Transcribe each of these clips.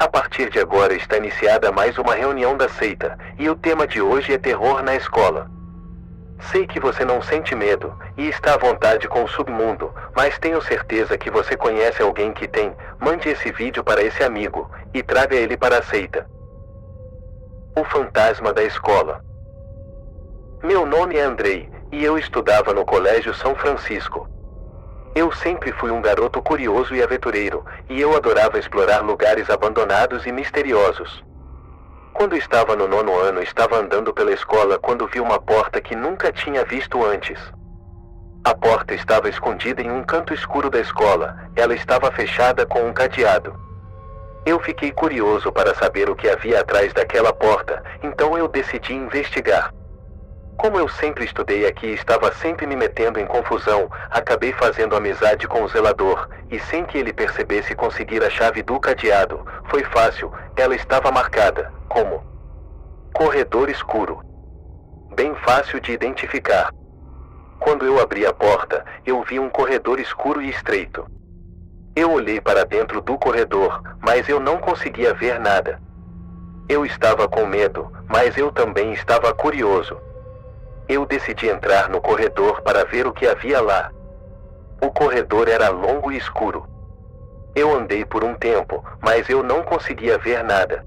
A partir de agora está iniciada mais uma reunião da seita, e o tema de hoje é terror na escola. Sei que você não sente medo, e está à vontade com o submundo, mas tenho certeza que você conhece alguém que tem. Mande esse vídeo para esse amigo, e traga ele para a seita. O fantasma da escola. Meu nome é Andrei, e eu estudava no Colégio São Francisco. Eu sempre fui um garoto curioso e aventureiro, e eu adorava explorar lugares abandonados e misteriosos. Quando estava no 9º ano, estava andando pela escola quando vi uma porta que nunca tinha visto antes. A porta estava escondida em um canto escuro da escola, ela estava fechada com um cadeado. Eu fiquei curioso para saber o que havia atrás daquela porta, então eu decidi investigar. Como eu sempre estudei aqui e estava sempre me metendo em confusão, acabei fazendo amizade com o zelador, e sem que ele percebesse conseguir a chave do cadeado. Foi fácil, ela estava marcada, como corredor escuro. Bem fácil de identificar. Quando eu abri a porta, eu vi um corredor escuro e estreito. Eu olhei para dentro do corredor, mas eu não conseguia ver nada. Eu estava com medo, mas eu também estava curioso. Eu decidi entrar no corredor para ver o que havia lá. O corredor era longo e escuro. Eu andei por um tempo, mas eu não conseguia ver nada.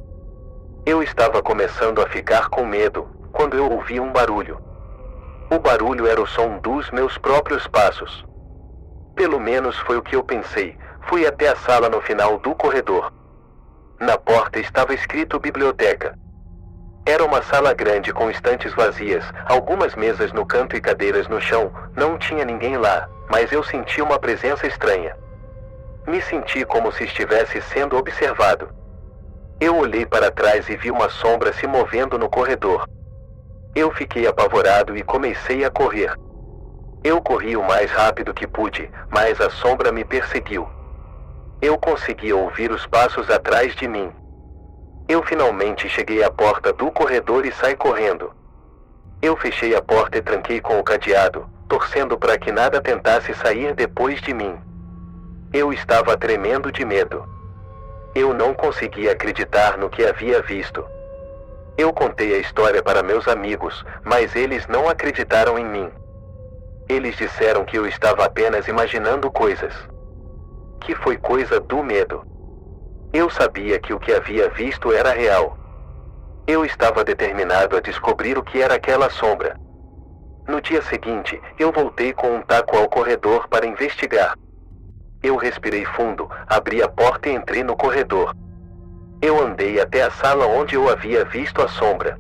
Eu estava começando a ficar com medo, quando eu ouvi um barulho. O barulho era o som dos meus próprios passos. Pelo menos foi o que eu pensei. Fui até a sala no final do corredor. Na porta estava escrito biblioteca. Era uma sala grande com estantes vazias, algumas mesas no canto e cadeiras no chão. Não tinha ninguém lá, mas eu senti uma presença estranha. Me senti como se estivesse sendo observado. Eu olhei para trás e vi uma sombra se movendo no corredor. Eu fiquei apavorado e comecei a correr. Eu corri o mais rápido que pude, mas a sombra me perseguiu. Eu conseguia ouvir os passos atrás de mim. Eu finalmente cheguei à porta do corredor e saí correndo. Eu fechei a porta e tranquei com o cadeado, torcendo para que nada tentasse sair depois de mim. Eu estava tremendo de medo. Eu não conseguia acreditar no que havia visto. Eu contei a história para meus amigos, mas eles não acreditaram em mim. Eles disseram que eu estava apenas imaginando coisas. Que foi coisa do medo. Eu sabia que o que havia visto era real. Eu estava determinado a descobrir o que era aquela sombra. No dia seguinte, eu voltei com um taco ao corredor para investigar. Eu respirei fundo, abri a porta e entrei no corredor. Eu andei até a sala onde eu havia visto a sombra.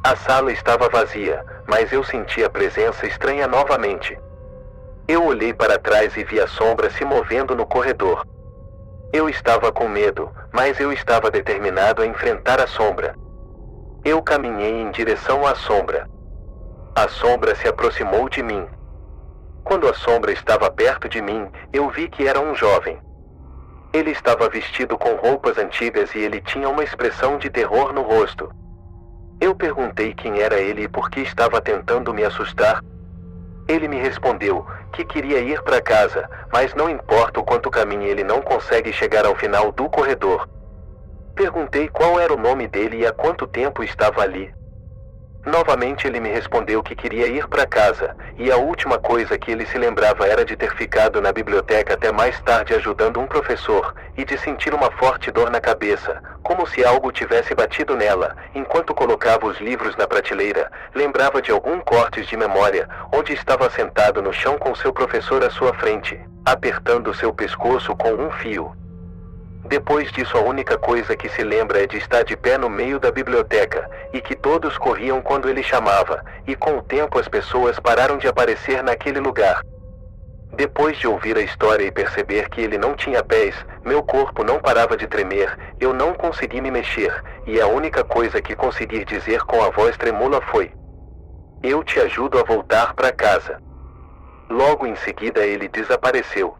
A sala estava vazia, mas eu senti a presença estranha novamente. Eu olhei para trás e vi a sombra se movendo no corredor. Eu estava com medo, mas eu estava determinado a enfrentar a sombra. Eu caminhei em direção à sombra. A sombra se aproximou de mim. Quando a sombra estava perto de mim, eu vi que era um jovem. Ele estava vestido com roupas antigas e ele tinha uma expressão de terror no rosto. Eu perguntei quem era ele e por que estava tentando me assustar. Ele me respondeu que queria ir para casa, mas não importa o quanto caminhe, ele não consegue chegar ao final do corredor. Perguntei qual era o nome dele e há quanto tempo estava ali. Novamente ele me respondeu que queria ir para casa, e a última coisa que ele se lembrava era de ter ficado na biblioteca até mais tarde ajudando um professor, e de sentir uma forte dor na cabeça, como se algo tivesse batido nela, enquanto colocava os livros na prateleira. Lembrava de alguns cortes de memória, onde estava sentado no chão com seu professor à sua frente, apertando seu pescoço com um fio. Depois disso, a única coisa que se lembra é de estar de pé no meio da biblioteca, e que todos corriam quando ele chamava, e com o tempo as pessoas pararam de aparecer naquele lugar. Depois de ouvir a história e perceber que ele não tinha pés, meu corpo não parava de tremer, eu não consegui me mexer, e a única coisa que consegui dizer com a voz tremula foi: "Eu te ajudo a voltar para casa." Logo em seguida ele desapareceu.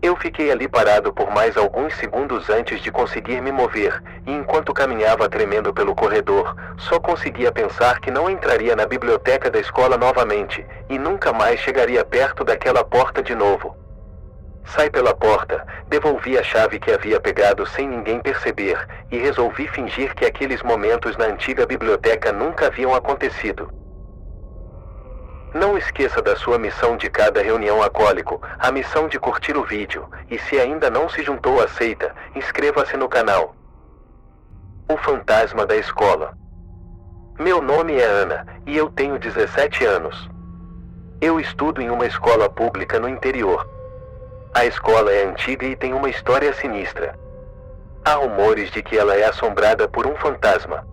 Eu fiquei ali parado por mais alguns segundos antes de conseguir me mover, e enquanto caminhava tremendo pelo corredor, só conseguia pensar que não entraria na biblioteca da escola novamente, e nunca mais chegaria perto daquela porta de novo. Saí pela porta, devolvi a chave que havia pegado sem ninguém perceber, e resolvi fingir que aqueles momentos na antiga biblioteca nunca haviam acontecido. Não esqueça da sua missão de cada reunião acólico, a missão de curtir o vídeo, e se ainda não se juntou à seita, inscreva-se no canal. O fantasma da escola. Meu nome é Ana, e eu tenho 17 anos. Eu estudo em uma escola pública no interior. A escola é antiga e tem uma história sinistra. Há rumores de que ela é assombrada por um fantasma.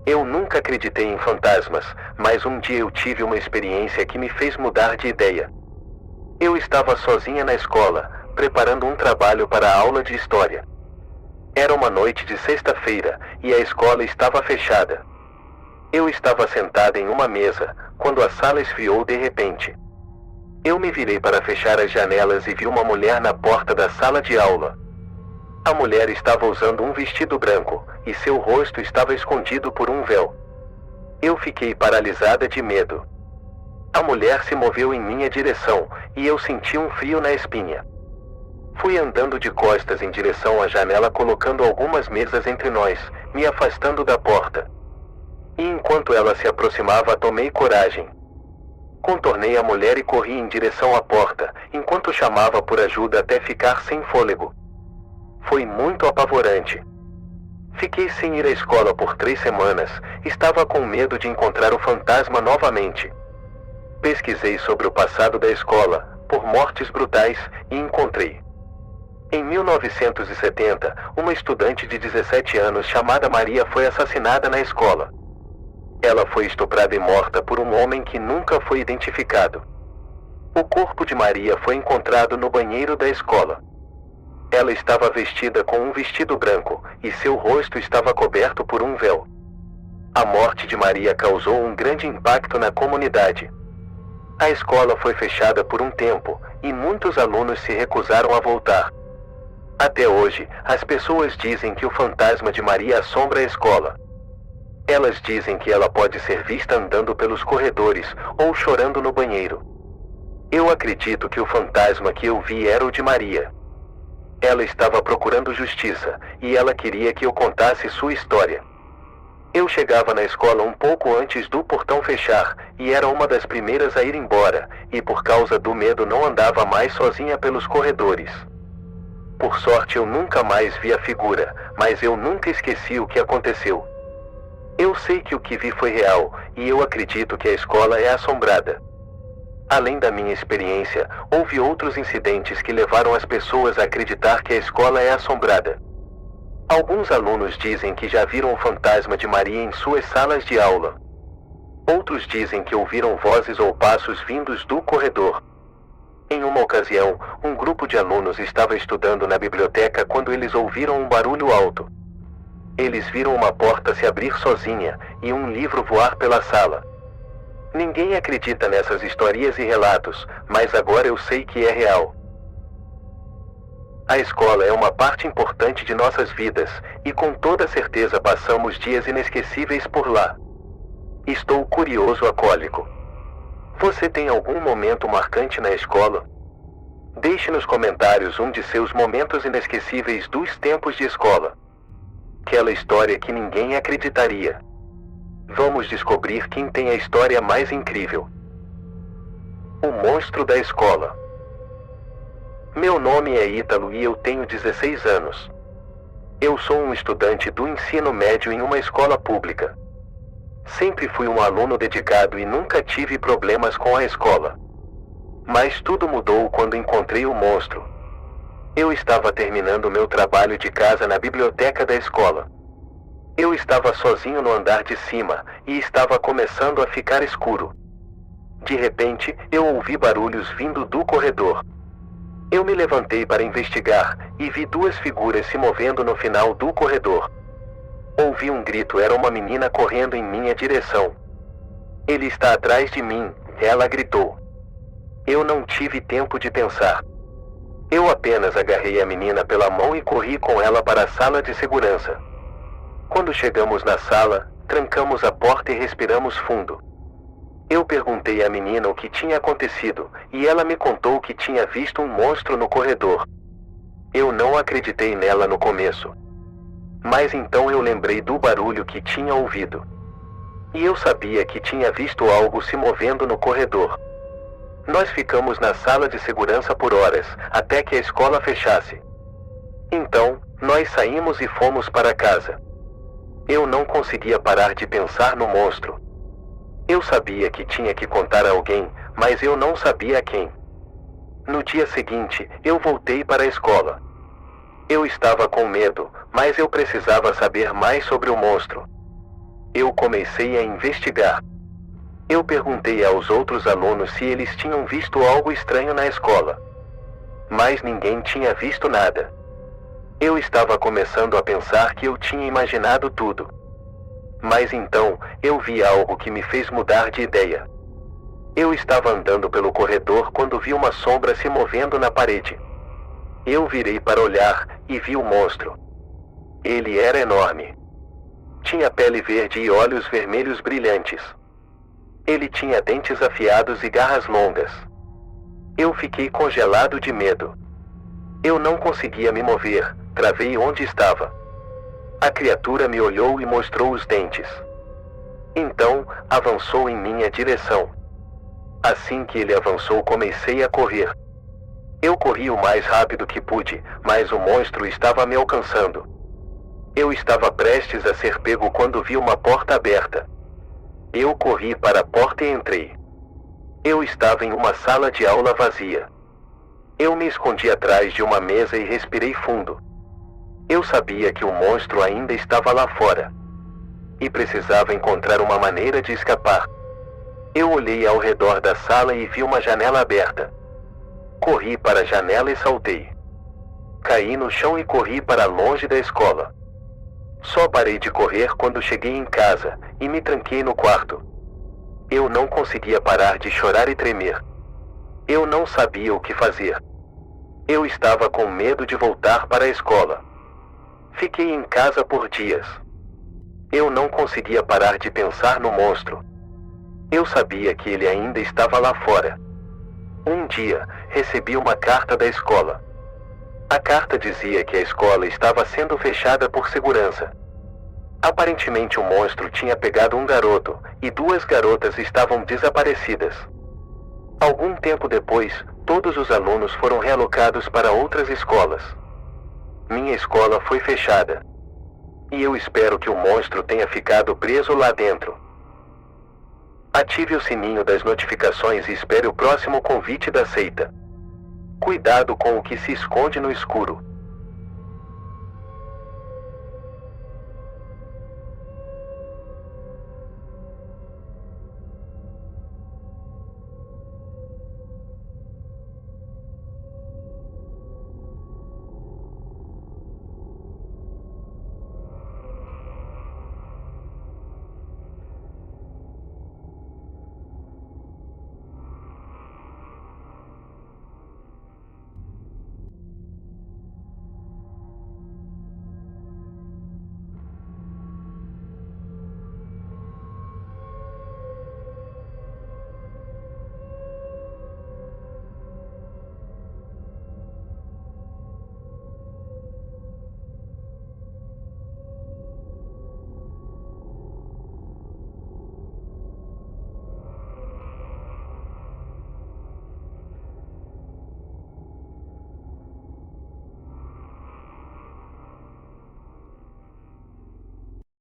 Eu nunca acreditei em fantasmas, mas um dia eu tive uma experiência que me fez mudar de ideia. Eu estava sozinha na escola, preparando um trabalho para a aula de história. Era uma noite de sexta-feira, e a escola estava fechada. Eu estava sentada em uma mesa, quando a sala esfriou de repente. Eu me virei para fechar as janelas e vi uma mulher na porta da sala de aula. A mulher estava usando um vestido branco, e seu rosto estava escondido por um véu. Eu fiquei paralisada de medo. A mulher se moveu em minha direção, e eu senti um frio na espinha. Fui andando de costas em direção à janela, colocando algumas mesas entre nós, me afastando da porta. E enquanto ela se aproximava, tomei coragem. Contornei a mulher e corri em direção à porta, enquanto chamava por ajuda até ficar sem fôlego. Foi muito apavorante. Fiquei sem ir à escola por 3 semanas, estava com medo de encontrar o fantasma novamente. Pesquisei sobre o passado da escola, por mortes brutais, e encontrei. Em 1970, uma estudante de 17 anos chamada Maria foi assassinada na escola. Ela foi estuprada e morta por um homem que nunca foi identificado. O corpo de Maria foi encontrado no banheiro da escola. Ela estava vestida com um vestido branco, e seu rosto estava coberto por um véu. A morte de Maria causou um grande impacto na comunidade. A escola foi fechada por um tempo, e muitos alunos se recusaram a voltar. Até hoje, as pessoas dizem que o fantasma de Maria assombra a escola. Elas dizem que ela pode ser vista andando pelos corredores, ou chorando no banheiro. Eu acredito que o fantasma que eu vi era o de Maria. Ela estava procurando justiça, e ela queria que eu contasse sua história. Eu chegava na escola um pouco antes do portão fechar, e era uma das primeiras a ir embora, e por causa do medo não andava mais sozinha pelos corredores. Por sorte eu nunca mais vi a figura, mas eu nunca esqueci o que aconteceu. Eu sei que o que vi foi real, e eu acredito que a escola é assombrada. Além da minha experiência, houve outros incidentes que levaram as pessoas a acreditar que a escola é assombrada. Alguns alunos dizem que já viram o fantasma de Maria em suas salas de aula. Outros dizem que ouviram vozes ou passos vindos do corredor. Em uma ocasião, um grupo de alunos estava estudando na biblioteca quando eles ouviram um barulho alto. Eles viram uma porta se abrir sozinha e um livro voar pela sala. Ninguém acredita nessas histórias e relatos, mas agora eu sei que é real. A escola é uma parte importante de nossas vidas, e com toda certeza passamos dias inesquecíveis por lá. Estou curioso, acólico. Você tem algum momento marcante na escola? Deixe nos comentários um de seus momentos inesquecíveis dos tempos de escola. Aquela história que ninguém acreditaria. Vamos descobrir quem tem a história mais incrível. O monstro da escola. Meu nome é Ítalo e eu tenho 16 anos. Eu sou um estudante do ensino médio em uma escola pública. Sempre fui um aluno dedicado e nunca tive problemas com a escola. Mas tudo mudou quando encontrei o monstro. Eu estava terminando meu trabalho de casa na biblioteca da escola. Eu estava sozinho no andar de cima, e estava começando a ficar escuro. De repente, eu ouvi barulhos vindo do corredor. Eu me levantei para investigar, e vi 2 figuras se movendo no final do corredor. Ouvi um grito, era uma menina correndo em minha direção. Ele está atrás de mim, ela gritou. Eu não tive tempo de pensar. Eu apenas agarrei a menina pela mão e corri com ela para a sala de segurança. Quando chegamos na sala, trancamos a porta e respiramos fundo. Eu perguntei à menina o que tinha acontecido, e ela me contou que tinha visto um monstro no corredor. Eu não acreditei nela no começo. Mas então eu lembrei do barulho que tinha ouvido. E eu sabia que tinha visto algo se movendo no corredor. Nós ficamos na sala de segurança por horas, até que a escola fechasse. Então, nós saímos e fomos para casa. Eu não conseguia parar de pensar no monstro. Eu sabia que tinha que contar a alguém, mas eu não sabia a quem. No dia seguinte, eu voltei para a escola. Eu estava com medo, mas eu precisava saber mais sobre o monstro. Eu comecei a investigar. Eu perguntei aos outros alunos se eles tinham visto algo estranho na escola. Mas ninguém tinha visto nada. Eu estava começando a pensar que eu tinha imaginado tudo. Mas então, eu vi algo que me fez mudar de ideia. Eu estava andando pelo corredor quando vi uma sombra se movendo na parede. Eu virei para olhar e vi o monstro. Ele era enorme. Tinha pele verde e olhos vermelhos brilhantes. Ele tinha dentes afiados e garras longas. Eu fiquei congelado de medo. Eu não conseguia me mover, travei onde estava. A criatura me olhou e mostrou os dentes. Então, avançou em minha direção. Assim que ele avançou, comecei a correr. Eu corri o mais rápido que pude, mas o monstro estava me alcançando. Eu estava prestes a ser pego quando vi uma porta aberta. Eu corri para a porta e entrei. Eu estava em uma sala de aula vazia. Eu me escondi atrás de uma mesa e respirei fundo. Eu sabia que o monstro ainda estava lá fora. E precisava encontrar uma maneira de escapar. Eu olhei ao redor da sala e vi uma janela aberta. Corri para a janela e saltei. Caí no chão e corri para longe da escola. Só parei de correr quando cheguei em casa e me tranquei no quarto. Eu não conseguia parar de chorar e tremer. Eu não sabia o que fazer. Eu estava com medo de voltar para a escola. Fiquei em casa por dias. Eu não conseguia parar de pensar no monstro. Eu sabia que ele ainda estava lá fora. Um dia, recebi uma carta da escola. A carta dizia que a escola estava sendo fechada por segurança. Aparentemente o monstro tinha pegado um garoto, e 2 garotas estavam desaparecidas. Algum tempo depois, todos os alunos foram realocados para outras escolas. Minha escola foi fechada. E eu espero que o monstro tenha ficado preso lá dentro. Ative o sininho das notificações e espere o próximo convite da seita. Cuidado com o que se esconde no escuro.